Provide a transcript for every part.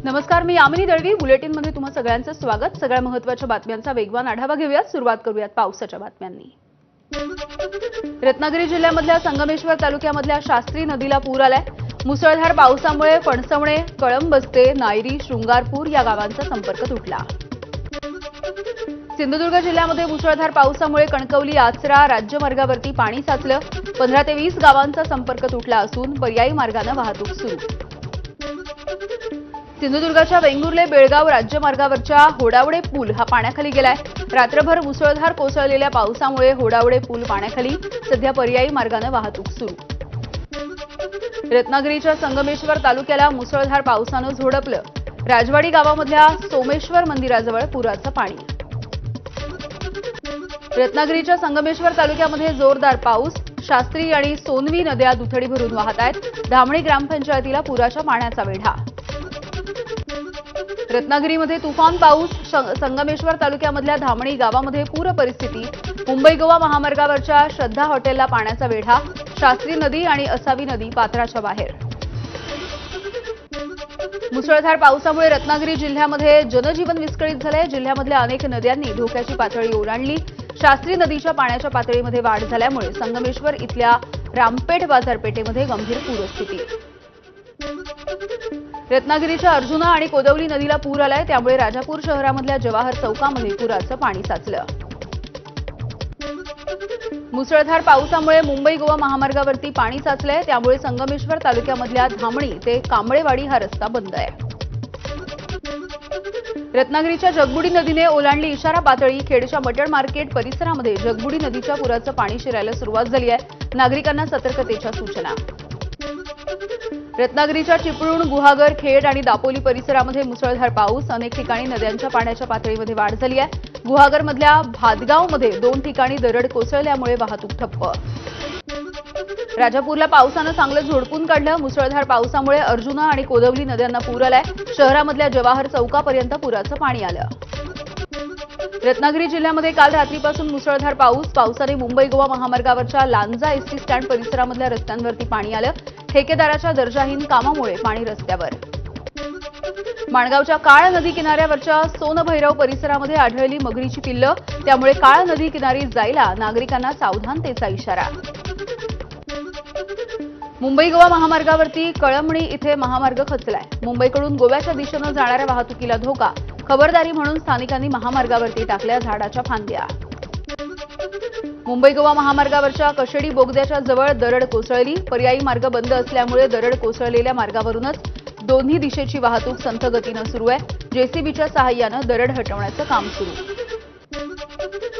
नमस्कार, मी यामिनी दळवी. बुलेटिनमध्ये तुम्हा सगळ्यांचं स्वागत. सगळ्या महत्त्वाच्या बातम्यांचा वेगवान आढावा घेऊयात. सुरुवात करूयात पावसाच्या बातम्यांनी. रत्नागिरी जिल्ह्यामधल्या संगमेश्वर तालुक्यामधल्या शास्त्री नदीला पूर आलाय. मुसळधार पावसामुळे फणसवणे, कळंबस्ते, नायरी, शृंगारपूर या गावांचा संपर्क तुटला. सिंधुदुर्ग जिल्ह्यामध्ये मुसळधार पावसामुळे कणकवली, आचरा राज्यमार्गावरती पाणी साचलं. 15 ते 20 गावांचा संपर्क तुटला असून पर्यायी मार्गाने वाहतूक सुरू. सिंधुदुर्गाच्या वेंगुर्ले बेळगाव राज्यमार्गावरच्या होडावडे पूल हा पाण्याखाली गेलाय. रात्रभर मुसळधार कोसळलेल्या पावसामुळे होडावडे पूल पाण्याखाली, सध्या पर्यायी मार्गाने वाहतूक सुरू. रत्नागिरीच्या संगमेश्वर तालुक्याला मुसळधार पावसानं झोडपलं. राजवाडी गावामधल्या सोमेश्वर मंदिराजवळ पुराचं पाणी. रत्नागिरीच्या संगमेश्वर तालुक्यामध्ये जोरदार पाऊस. शास्त्री आणि सोनवी नद्या दुथडी भरून वाहत आहेत. धामणी ग्रामपंचायतीला पुराच्या पाण्याचा वेढा. रत्नागिरीमध्ये तुफान पाऊस. संगमेश्वर तालुक्यामधल्या धामणी गावामध्ये पूर परिस्थिती. मुंबई गोवा महामार्गावरच्या श्रद्धा हॉटेलला पाण्याचा वेढा. शास्त्री नदी आणि असावी नदी पात्राच्या बाहेर. मुसळधार पावसामुळे रत्नागिरी जिल्ह्यामध्ये जनजीवन विस्कळीत झालंय. जिल्ह्यामधल्या अनेक नद्यांनी धोक्याची पातळी ओलांडली. शास्त्री नदीच्या पाण्याच्या पातळीमध्ये वाढ झाल्यामुळे संगमेश्वर इथल्या रामपेठ बाजारपेठेमध्ये गंभीर पूरस्थिती. रत्नागिरीच्या अर्जुना आणि कोदवली नदीला पूर आलाय. त्यामुळे राजापूर शहरामधल्या जवाहर चौकामध्ये पुराचं पाणी साचलं. मुसळधार पावसामुळे मुंबई गोवा महामार्गावरती पाणी साचलंय. त्यामुळे संगमेश्वर तालुक्यामधल्या धामणी ते कांबळेवाडी हा रस्ता बंद आहे. रत्नागिरीच्या जगबुडी नदीने ओलांडली इशारा पातळी. खेडच्या मटण मार्केट परिसरामध्ये जगबुडी नदीच्या पुराचं पाणी शिरायला सुरुवात झाली आहे. नागरिकांना सतर्कतेच्या सूचना. रत्नागिरीच्या चिपळूण, गुहागर, खेड आणि दापोली परिसरामध्ये मुसळधार पाऊस. अनेक ठिकाणी नद्यांच्या पाण्याच्या पातळीमध्ये वाढ झाली आहे. गुहागरमधल्या भातगावमध्ये 2 ठिकाणी दरड कोसळल्यामुळे वाहतूक ठप्प. राजापूरला पावसानं चांगलं झोडपून काढलं. मुसळधार पावसामुळे अर्जुना आणि कोदवली नद्यांना पूर आलाय. शहरामधल्या जवाहर चौकापर्यंत पुराचं पाणी आलं. रत्नागिरी जिल्ह्यामध्ये काल रात्रीपासून मुसळधार पाऊस. पावसाने मुंबई गोवा महामार्गावरच्या लांजा एसटी स्टँड परिसरामधल्या रस्त्यांवरती पाणी आलं. ठेकेदाराच्या दर्जाहीन कामामुळे पाणी रस्त्यावर. माणगावच्या काळ नदी किनाऱ्यावरच्या सोनभैरव परिसरामध्ये आढळली मगरीची पिल्लं. त्यामुळे काळ नदी किनारी जायला नागरिकांना सावधानतेचा इशारा. मुंबई गोवा महामार्गावरती कळमणी इथे महामार्ग खचलाय. मुंबईकडून गोव्याच्या दिशेनं जाणाऱ्या वाहतुकीला धोका. खबरदारी म्हणून स्थानिकांनी महामार्गावरती टाकल्या झाडाच्या फांद्या. मुंबई गोवा महामार्गावरच्या कशेडी बोगद्याच्या जवळ दरड कोसळली. पर्यायी मार्ग बंद असल्यामुळे दरड कोसळलेल्या मार्गावरूनच दोन्ही दिशेची वाहतूक संथ गतीनं सुरू आहे. जेसीबीच्या सहाय्यानं दरड हटवण्याचं काम सुरू.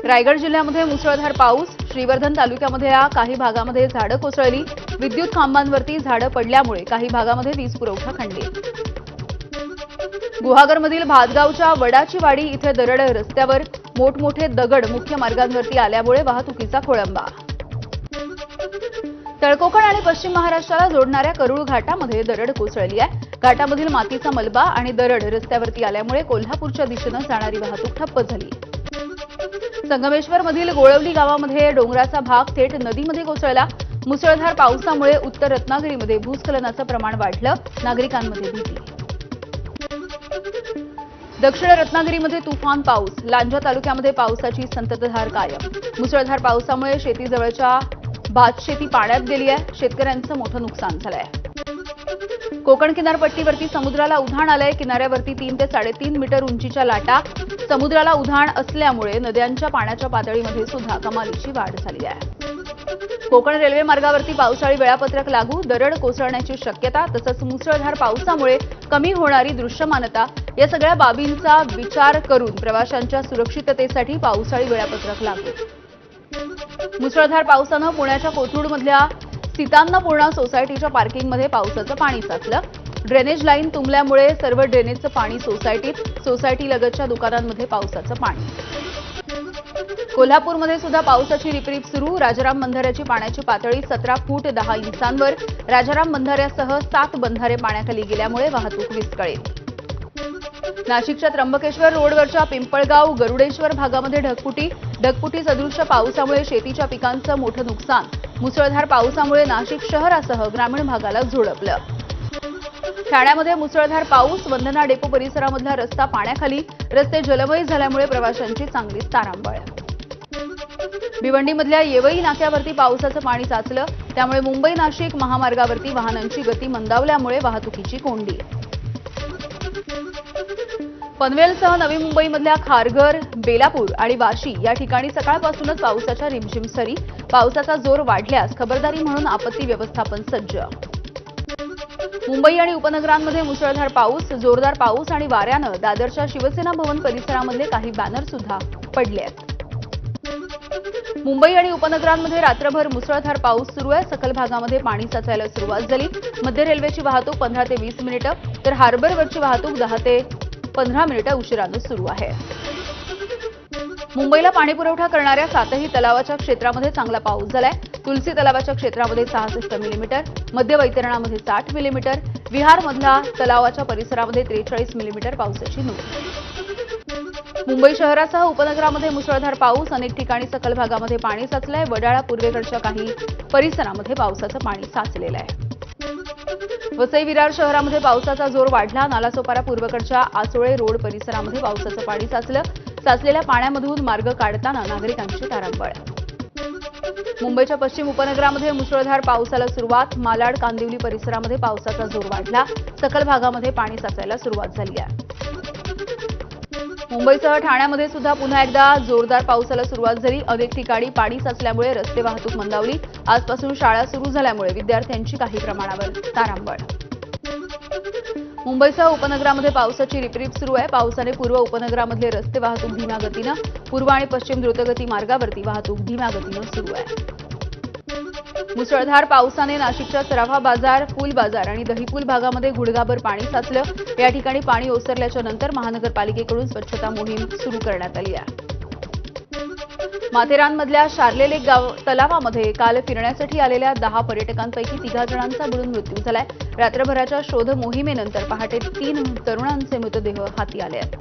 रायगड जिल्ह्यामध्ये मुसळधार पाऊस. श्रीवर्धन तालुक्यामधल्या काही भागामध्ये झाडं कोसळली. विद्युत खांबांवरती झाडं पडल्यामुळे काही भागामध्ये वीज पुरवठा खंडित. गुहागरमधील भातगावच्या वडाची वाडी इथे दरड रस्त्यावर. मोठमोठे दगड मुख्य मार्गांवरती आल्यामुळे वाहतुकीचा खोळंबा. तळकोकण आणि पश्चिम महाराष्ट्राला जोडणाऱ्या करूळ घाटामध्ये दरड कोसळली आहे. घाटामधील मातीचा मलबा आणि दरड रस्त्यावरती आल्यामुळे कोल्हापूरच्या दिशेनं जाणारी वाहतूक ठप्प झाली. संगमेश्वरमधील गोळवली गावामध्ये डोंगराचा भाग थेट नदीमध्ये कोसळला. मुसळधार पावसामुळे उत्तर रत्नागिरीमध्ये भूस्खलनाचं प्रमाण वाढलं. नागरिकांमध्ये भीती. दक्षिण रत्नागिरीमध्ये तुफान पाऊस. लांजा तालुक्यामध्ये पावसाची संततधार कायम. मुसळधार पावसामुळे शेतीजवळच्या भातशेती पाण्यात गेली आहे. शेतकऱ्यांचं मोठं नुकसान झालंय. कोकण किनारपट्टीवरती समुद्राला उधाण आलंय. किनाऱ्यावरती 3 ते 3.5 मीटर उंचीच्या लाटा. समुद्राला उधाण असल्यामुळे नद्यांच्या पाण्याच्या पातळीमध्ये सुद्धा कमालीची वाढ झाली आहे. कोकण रेल्वे मार्गावरती पावसाळी वेळापत्रक लागू. दरड कोसळण्याची शक्यता तसंच मुसळधार पावसामुळे कमी होणारी दृश्यमानता या सगळ्या बाबींचा विचार करून प्रवाशांच्या सुरक्षिततेसाठी पावसाळी वेळापत्रक लागू. मुसळधार पावसानं पुण्याच्या कोथरूडमधल्या सीतान्नपूर्णा सोसायटीच्या पार्किंगमध्ये पावसाचं पाणी साचलं. ड्रेनेज लाईन तुंबल्यामुळे सर्व ड्रेनेजचं पाणी सोसायटीत. सोसायटीलगतच्या दुकानांमध्ये पावसाचं पाणी. कोल्हापूरमध्ये सुद्धा पावसाची रिपरिप सुरू. राजाराम बंधाऱ्याची पाण्याची पातळी 17 फूट 10 इंचांवर. राजाराम बंधाऱ्यासह 7 बंधारे पाण्याखाली गेल्यामुळे वाहतूक विस्कळीत. नाशिकच्या त्र्यंबकेश्वर रोडवरच्या पिंपळगाव गरुडेश्वर भागामध्ये ढगफुटी सदृश्य पावसामुळे शेतीच्या पिकांचं मोठं नुकसान. मुसळधार पावसामुळे नाशिक शहरासह ग्रामीण भागाला झोडपलं. ठाण्यामध्ये मुसळधार पाऊस, वंदना डेपो परिसरामधला रस्ता पाण्याखाली, रस्ते जलमय झाल्यामुळे प्रवाशांची चांगलीच तारांबळ. भिवंडीमधल्या येवई नाक्यावरती पावसाचं पाणी साचलं, त्यामुळे मुंबई नाशिक महामार्गावरती वाहनांची गती मंदावल्यामुळे वाहतुकीची कोंडी. पनवेलसह नवी मुंबईमधल्या खारघर, बेलापूर आणि वाशी या ठिकाणी सकाळपासूनच पावसाच्या रिमझिम सरी. पावसाचा जोर वाढल्यास खबरदारी म्हणून आपत्ती व्यवस्थापन सज्ज. मुंबई आणि उपनगरांमध्ये मुसळधार पाऊस, जोरदार पाऊस आणि वाऱ्यानं दादरच्या शिवसेना भवन परिसरामधले काही बॅनर सुद्धा पडले आहेत. मुंबई आणि उपनगरांमध्ये रात्रभर मुसळधार पाऊस सुरू आहे. सखल भागामध्ये पाणी साचायला सुरुवात झाली. मध्य रेल्वेची वाहतूक 15 ते 20 मिनिटं, तर हार्बरवरची वाहतूक 10 ते 15 मिनिटं उशिरानं सुरू आहे. मुंबईला पाणीपुरवठा करणाऱ्या 7ही तलावाच्या क्षेत्रामध्ये चांगला पाऊस झालाय. तुलसी तलावाच्या क्षेत्रामध्ये 66 मिलीमीटर, मध्य वैतरणामध्ये 60 मिलीमीटर, विहारमधल्या तलावाच्या परिसरामध्ये 43 मिलीमीटर पावसाची नोंद. मुंबई शहरासह उपनगरामध्ये मुसळधार पाऊस, अनेक ठिकाणी सखल भागामध्ये पाणी साचलंय. वडाळा पूर्वेकडच्या काही परिसरामध्ये पावसाचं पाणी साचलेलं आहे. वसई विरार शहरामध्ये पावसाचा जोर वाढला. नालासोपारा पूर्वेकडच्या आसोळे रोड परिसरामध्ये पावसाचं पाणी साचलं. साचलेल्या पाण्यामधून मार्ग काढताना नागरिकांची तारांबळ. मुंबईच्या पश्चिम उपनगरामध्ये मुसळधार पावसाला सुरुवात. मालाड, कांदिवली परिसरामध्ये पावसाचा जोर वाढला. सखल भागामध्ये पाणी साचायला सुरुवात झाली आहे. मुंबईसह ठाण्यामध्ये सुद्धा पुन्हा एकदा जोरदार पावसाला सुरुवात झाली. अनेक ठिकाणी पाणी साचल्यामुळे रस्ते वाहतूक मंदावली. आजपासून शाळा सुरू झाल्यामुळे विद्यार्थ्यांची काही प्रमाणावर तारांबळ. मुंबईसह उपनगरामध्ये पावसाची रिपरिप सुरू आहे. पावसाने पूर्व उपनगरामधले रस्ते वाहतूक धीम्या गतीनं, पूर्व आणि पश्चिम द्रुतगती मार्गावरती वाहतूक धीम्या गतीनं सुरू आहे. मुसळधार पावसाने नाशिकच्या सराफा बाजार, फुल बाजार आणि दहीपूल भागामध्ये गुडघाभर पाणी साचलं. या ठिकाणी पाणी ओसरल्याच्या नंतर महानगरपालिकेकडून स्वच्छता मोहीम सुरू करण्यात आली आहे. माथेरानमधल्या शार्ले लेक तलावामध्ये काल फिरण्यासाठी आलेल्या 10 पर्यटकांपैकी 3 जणांचा बुडून मृत्यू झालाय. रात्रभराच्या शोध मोहिमेनंतर पहाटे 3 तरुणांचे मृतदेह हाती आले आहेत.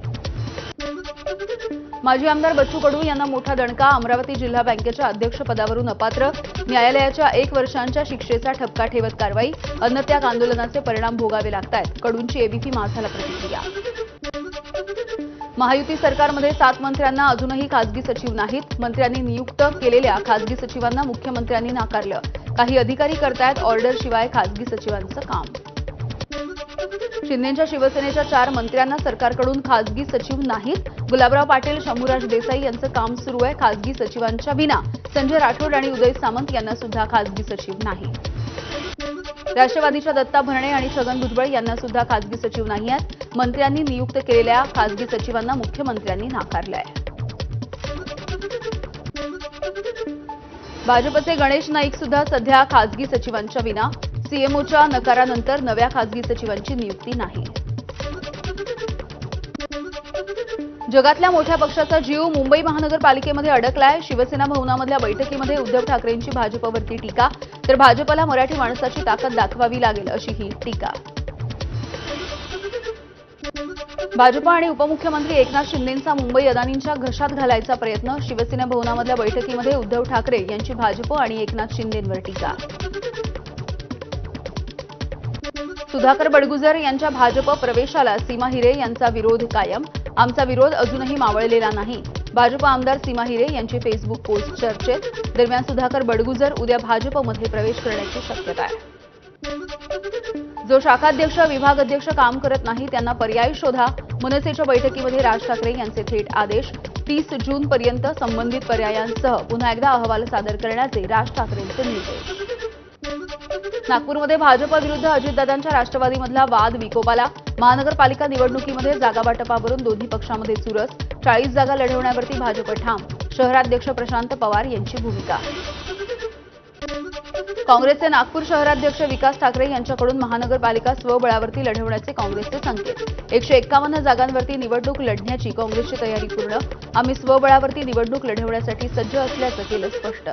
माजी आमदार बच्चू कडू यांना मोठा दणका. अमरावती जिल्हा बँकेच्या अध्यक्षपदावरून अपात्र. न्यायालयाच्या 1 वर्षांच्या शिक्षेचा ठपका ठेवत कारवाई. अन्नत्याग आंदोलनाचे परिणाम भोगावे लागतायत. कडूंची एबीपी माझाला प्रतिक्रिया. महायुती सरकारमध्ये 7 मंत्र्यांना अजूनही खासगी सचिव नाहीत. मंत्र्यांनी नियुक्त केलेल्या खासगी सचिवांना मुख्यमंत्र्यांनी नाकारलं. काही अधिकारी करतायत ऑर्डरशिवाय खासगी सचिवांचं काम. शिंदेच्या शिवसेनेच्या 4 मंत्र्यांना सरकारकडून खासगी सचिव नाहीत. गुलाबराव पाटील, शंभूराज देसाई यांचं काम सुरू आहे. खासगी सचिवांच्या विना संजय राठोड आणि उदय सामंत यांना सुद्धा खासगी सचिव नाही. राष्ट्रवादीच्या दत्ता भरणे आणि छगन भुजबळ यांना सुद्धा खासगी सचिव नाही आहेत. मंत्र्यांनी नियुक्त केलेल्या खासगी सचिवांना मुख्यमंत्र्यांनी नाकारलंय. भाजपचे गणेश नाईक सुद्धा सध्या खासगी सचिवांच्या विना. सीएमओच्या नकारानंतर नव्या खासगी सचिवांची नियुक्ती नाही. जगातल्या मोठ्या पक्षाचा जीव मुंबई महानगरपालिकेमध्ये अडकलाय. शिवसेना भवनामधल्या बैठकीमध्ये उद्धव ठाकरेंची भाजपवरती टीका, तर भाजपला मराठी माणसाची ताकद दाखवावी लागेल अशी ही टीका. भाजप आणि उपमुख्यमंत्री एकनाथ शिंदेंचा मुंबई अदानींच्या घशात घालायचा प्रयत्न. शिवसेना भवनामधल्या बैठकीमध्ये उद्धव ठाकरे यांची भाजप आणि एकनाथ शिंदेंवर टीका. सुधाकर बडगुजर यांच्या भाजप प्रवेशाला सीमा हिरे यांचा विरोध कायम. आमचा विरोध अजूनही मावळलेला नाही. भाजप आमदार सीमा हिरे यांची फेसबुक पोस्ट चर्चेत. दरम्यान सुधाकर बडगुजर उद्या भाजपमध्ये प्रवेश करण्याची शक्यता आहे. जो शाखाध्यक्ष, विभागाध्यक्ष काम करत नाही त्यांना पर्याय शोधा. मनसेच्या बैठकीमध्ये राज ठाकरे यांचे थेट आदेश. 30 जूनपर्यंत संबंधित पर्यायांसह पुन्हा एकदा अहवाल सादर करण्याचे राज ठाकरेंचे निर्देश. नागपूरमध्ये भाजप विरुद्ध अजितदादांच्या राष्ट्रवादीमधला वाद विकोपाला. महानगरपालिका निवडणुकीमध्ये जागावाटपावरून दोन्ही पक्षांमध्ये चुरस. 40 जागा लढवण्यावरती भाजप ठाम. शहराध्यक्ष प्रशांत पवार यांची भूमिका. काँग्रेसचे नागपूर शहराध्यक्ष विकास ठाकरे यांच्याकडून महानगरपालिका स्वबळावरती लढवण्याचे काँग्रेसचे संकेत. 151 जागांवरती निवडणूक लढण्याची काँग्रेसची तयारी पूर्ण. आम्ही स्वबळावरती निवडणूक लढवण्यासाठी सज्ज असल्याचं केलं स्पष्ट.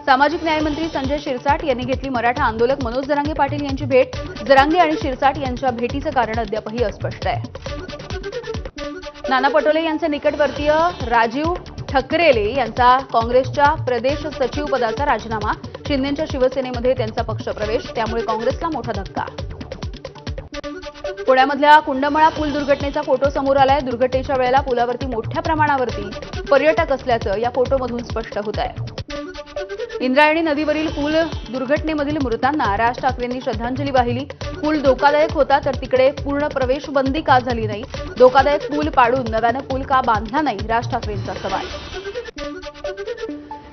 सामाजिक न्यायमंत्री संजय शिरसाट यांनी घेतली मराठा आंदोलक मनोज जरांगे पाटील यांची भेट. जरांगे आणि शिरसाट यांच्या भेटीचं कारण अद्यापही अस्पष्ट आहे. नाना पटोले यांचे निकटवर्तीय राजीव ठकरेले यांचा काँग्रेसच्या प्रदेश सचिव पदाचा राजीनामा, शिंदेंच्या शिवसेनेमध्ये त्यांचा पक्षप्रवेश, त्यामुळे काँग्रेसला मोठा धक्का. पुण्यामधल्या कुंडमळा पूल दुर्घटनेचा फोटो समोर आलाय. दुर्घटनेच्या वेळेला पुलावरती मोठ्या प्रमाणावरती पर्यटक असल्याचं या फोटोमधून स्पष्ट होत आहे. इंद्रायणी नदीवरील पूल दुर्घटनेमधील मृतांना राज ठाकरेंनी श्रद्धांजली वाहिली. पूल धोकादायक होता तर तिकडे पूर्ण प्रवेशबंदी का झाली नाही? धोकादायक पूल पाडून नव्यानं पूल का बांधला नाही? राज ठाकरेंचा सवाल.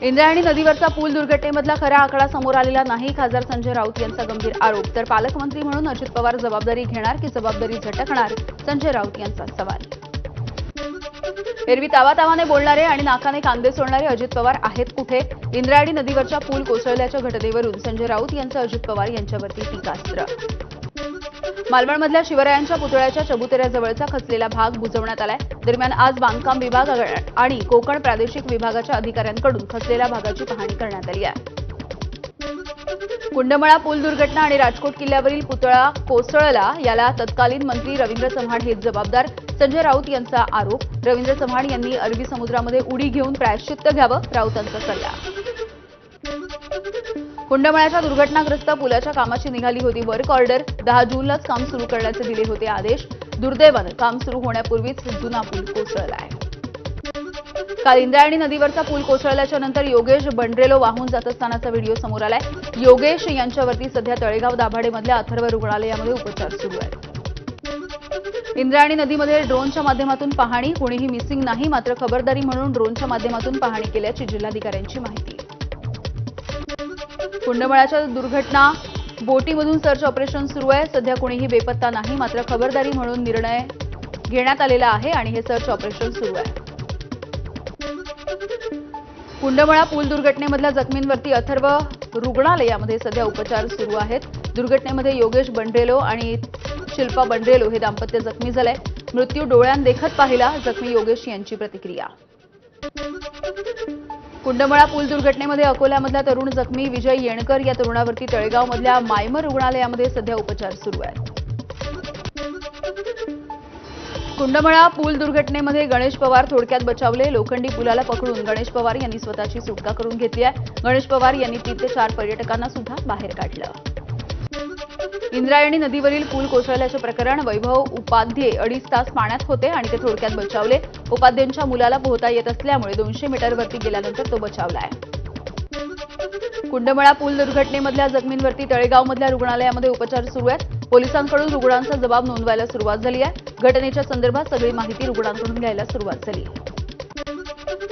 इंद्रायणी नदीवरचा पूल दुर्घटनेमधला खरा आकडा समोर आलेला नाही, खासदार संजय राऊत यांचा गंभीर आरोप. तर पालकमंत्री म्हणून अजित पवार जबाबदारी घेणार की जबाबदारी झटकणार? संजय राऊत यांचा सवाल. एरवी तावातावाने बोलणारे आणि नाकाने कांदे सोडणारे अजित पवार आहेत कुठे? इंद्रायणी नदीवरच्या पूल कोसळल्याच्या घटनेवरून संजय राऊत यांचं अजित पवार यांच्यावरती टीकास्त्र. मालवणमधल्या शिवरायांच्या पुतळ्याच्या चबुतऱ्याजवळचा खचलेला भाग बुजवण्यात आलाय. दरम्यान आज बांधकाम विभाग आणि कोकण प्रादेशिक विभागाच्या अधिकाऱ्यांकडून खचलेल्या भागाची पाहणी करण्यात आली आहे. कुंडमळा पूल दुर्घटना आणि राजकोट किल्ल्यावरील पुतळा कोसळला, याला तत्कालीन मंत्री रवींद्र चव्हाण हेच जबाबदार. संजय राऊत यांचा आरोप. रवींद्र चव्हाण यांनी अरबी समुद्रामध्ये उडी घेऊन प्रायश्चित्त घ्यावं, राऊतांचा सल्ला. कुंडमळ्याच्या दुर्घटनाग्रस्त पुलाच्या कामाची निघाली होती वर्क ऑर्डर. 10 जूनलाच काम सुरू करण्याचे दिले होते आदेश. दुर्दैवानं काम सुरू होण्यापूर्वीच जुना पूल कोसळलाय. काल इंद्रायणी नदीवरचा पूल कोसळल्याच्या नंतर योगेश बंड्रेलो वाहून जात असतानाचा व्हिडिओ समोर आलाय. योगेश यांच्यावरती सध्या तळेगाव दाभाडेमधल्या अथर्व रुग्णालयामध्ये उपचार सुरू आहेत. इंद्रायणी नदीमध्ये ड्रोनच्या माध्यमातून पाहणी, कोणीही मिसिंग नाही, मात्र खबरदारी म्हणून ड्रोनच्या माध्यमातून पाहणी केल्याची जिल्हाधिकाऱ्यांची माहिती. कुंडमळ्याच्या दुर्घटना बोटीमधून सर्च ऑपरेशन सुरू आहे. सध्या कोणीही बेपत्ता नाही, मात्र खबरदारी म्हणून निर्णय घेण्यात आलेला आहे आणि हे सर्च ऑपरेशन सुरू आहे. कुंडमळा पूल दुर्घटनेमधल्या जखमींवरती अथर्व रुग्णालयामध्ये सध्या उपचार सुरू आहेत. दुर्घटनेमध्ये योगेश बंड्रेलो आणि शिल्पा बंड्रेलो हे दाम्पत्य जखमी झालंय. मृत्यू डोळ्यात देखत पाहिला, जखमी योगेश यांची प्रतिक्रिया. कुंडमळा पूल दुर्घटनेमध्ये अकोल्यामधला तरुण जखमी विजय येणकर या तरुणावरती तळेगावमधल्या मायमर रुग्णालयामध्ये सध्या उपचार सुरू आहेत. कुंडमळा पूल दुर्घटनेमध्ये गणेश पवार थोडक्यात बचावले. लोखंडी पुलाला पकडून गणेश पवार यांनी स्वतःची सुटका करून घेतली आहे. गणेश पवार यांनी 3 ते 4 पर्यटकांना सुद्धा बाहेर काढलं. इंद्रायणी नदीवरील पूल कोसळल्याचे प्रकरण. वैभव उपाध्ये 2.5 तास पाण्यात होते आणि ते थोडक्यात बचावले. उपाध्यांच्या मुलाला पोहता येत असल्यामुळे 200 मीटरवरती गेल्यानंतर तो बचावलाय. कुंडमळा पूल दुर्घटनेमधल्या जखमींवरती तळेगावमधल्या रुग्णालयामध्ये उपचार सुरू आहेत. पोलिसांकडून रुग्णांचा जबाब नोंदवायला सुरुवात झाली आहे. घटनेच्या संदर्भात सगळी माहिती रुग्णांकडून घ्यायला सुरुवात झाली.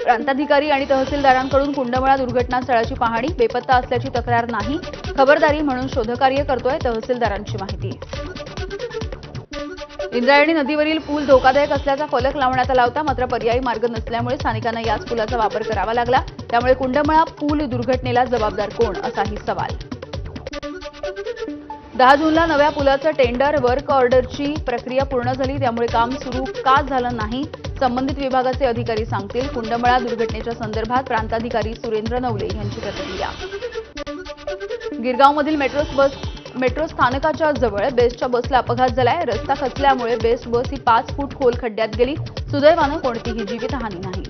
प्रांताधिकारी आणि तहसीलदारांकडून कुंडमळा दुर्घटनास्थळाची पाहणी. बेपत्ता असल्याची तक्रार नाही, खबरदारी म्हणून शोधकार्य करतोय, तहसीलदारांची माहिती. इंद्रायणी नदीवरील पूल धोकादायक असल्याचा फलक लावण्यात आला होता, मात्र पर्यायी मार्ग नसल्यामुळे स्थानिकांना याच पुलाचा वापर करावा लागला. त्यामुळे कुंडमळा पूल दुर्घटनेला जबाबदार कोण, असाही सवाल. 10 जूनला नव्या पुलाचं टेंडर वर्क ऑर्डरची प्रक्रिया पूर्ण झाली, त्यामुळे काम सुरू का झालं नाही, संबंधित विभागाचे अधिकारी सांगतील. कुंडमळा दुर्घटनेच्या संदर्भात प्रांताधिकारी सुरेंद्र नवले यांची प्रतिक्रिया. गिरगावमधील मेट्रो स्थानकाच्या जवळ बेस्टच्या बसला अपघात झालाय. रस्ता खचल्यामुळे बेस्ट बस ही 5 फूट खोल खड्ड्यात गेली. सुदैवानं कोणतीही जीवितहानी नाही.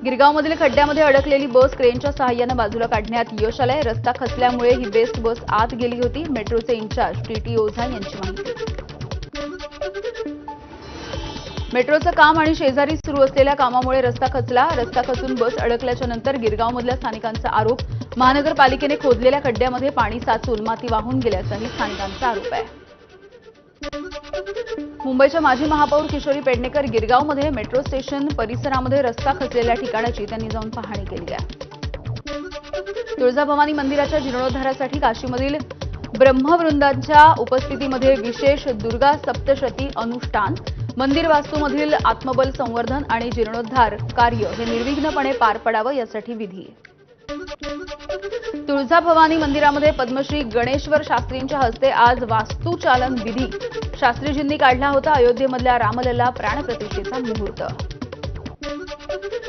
गिरगावमधील खड्ड्यामध्ये अडकलेली बस क्रेनच्या सहाय्यानं बाजूला काढण्यात यश आलंय. रस्ता खचल्यामुळे ही बेस्ट बस आत गेली होती. मेट्रोचे इन्चार्ज टीटी ओझा यांची माहिती. मेट्रोचं काम आणि शेजारी सुरू असलेल्या कामामुळे रस्ता खचला. रस्ता खचून बस अडकल्याच्या नंतर गिरगावमधल्या स्थानिकांचा आरोप. महानगरपालिकेने खोदलेल्या खड्ड्यामध्ये पाणी साचून माती वाहून गेल्याचाही स्थानिकांचा आरोप आहे. मुंबईच्या माजी महापौर किशोरी पेडणेकर गिरगावमध्ये मेट्रो स्टेशन परिसरामध्ये रस्ता खचलेल्या ठिकाणाची त्यांनी जाऊन पाहणी केली आहे. तुळजाभवानी मंदिराच्या जीर्णोद्धारासाठी काशीमधील ब्रह्मवृंदांच्या उपस्थितीमध्ये विशेष दुर्गा सप्तशती अनुष्ठान. मंदिर वास्तूमधील आत्मबल संवर्धन आणि जीर्णोद्धार कार्य हे निर्विघ्नपणे पार पडावं यासाठी विधी. तुळजाभवानी मंदिरामध्ये पद्मश्री गणेश्वर शास्त्रींच्या हस्ते आज वास्तुचालन विधी. शास्त्रीजींनी काढला होता अयोध्येमधल्या रामलला प्राणप्रतिष्ठेचा मुहूर्त.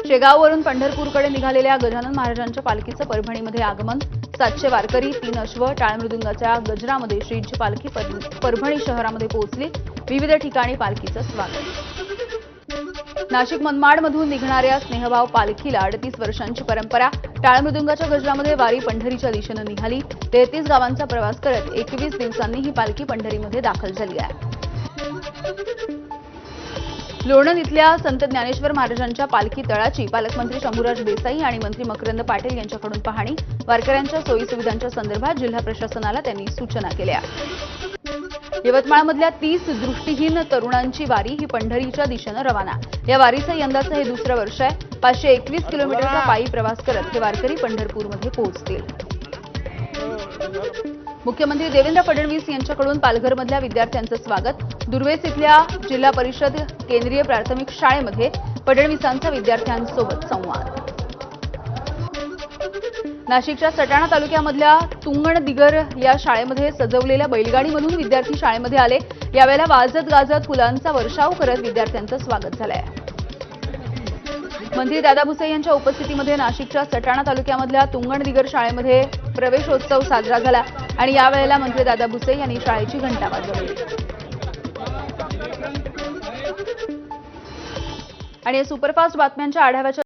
शेगाववरून पंढरपूरकडे निघालेल्या गजानन महाराजांच्या पालखीचं परभणीमध्ये आगमन. 700 वारकरी, 3 अश्व, टाळमृदुंगाच्या गजरामध्ये श्रींची पालखी परभणी शहरामध्ये पोहोचली. विविध ठिकाणी पालखीचं स्वागत. नाशिक मनमाडमधून निघणाऱ्या स्नेहभाव पालखीला 38 वर्षांची परंपरा. टाळ मृदुंगाच्या गजरामध्ये वारी पंढरीच्या दिशेनं निघाली. 33 गावांचा प्रवास करत 21 दिवसांनी ही पालखी पंढरीमध्ये दाखल झाली आहे. लोणंद इथल्या संत ज्ञानेश्वर महाराजांच्या पालखी तळाची पालकमंत्री शंभूराज देसाई आणि मंत्री मकरंद पाटील यांच्याकडून पाहणी. वारकऱ्यांच्या सोयीसुविधांच्या संदर्भात जिल्हा प्रशासनाला त्यांनी सूचना केल्या. यवतमाळमधल्या 30 दृष्टीहीन तरुणांची वारी ही पंढरीच्या दिशेनं रवाना. या वारीचं यंदाचं हे दुसरं वर्ष आहे. 521 किलोमीटरचा पायी प्रवास करत हे वारकरी पंढरपूरमध्ये पोहोचतील. मुख्यमंत्री देवेंद्र फडणवीस यांच्याकडून पालघरमधल्या विद्यार्थ्यांचं स्वागत. दुर्वेस इथल्या जिल्हा परिषद केंद्रीय प्राथमिक शाळेमध्ये फडणवीसांचा विद्यार्थ्यांसोबत संवाद. नाशिकच्या सटाणा तालुक्यामधल्या तुंगणदिगर या शाळेमध्ये सजवलेल्या बैलगाडीमधून विद्यार्थी शाळेमध्ये आले. यावेळेला वाजत गाजत फुलांचा वर्षाव करत विद्यार्थ्यांचं स्वागत झालंय. मंत्री दादा भुसे यांच्या उपस्थितीमध्ये नाशिकच्या सटाणा तालुक्यामधल्या तुंगणदिगर शाळेमध्ये प्रवेशोत्सव साजरा झाला आणि यावेळेला मंत्री दादा भुसे यांनी शाळेची घंटा वाजवली. आणि सुपरफास्ट बातम्यांच्या आढाव्याच्या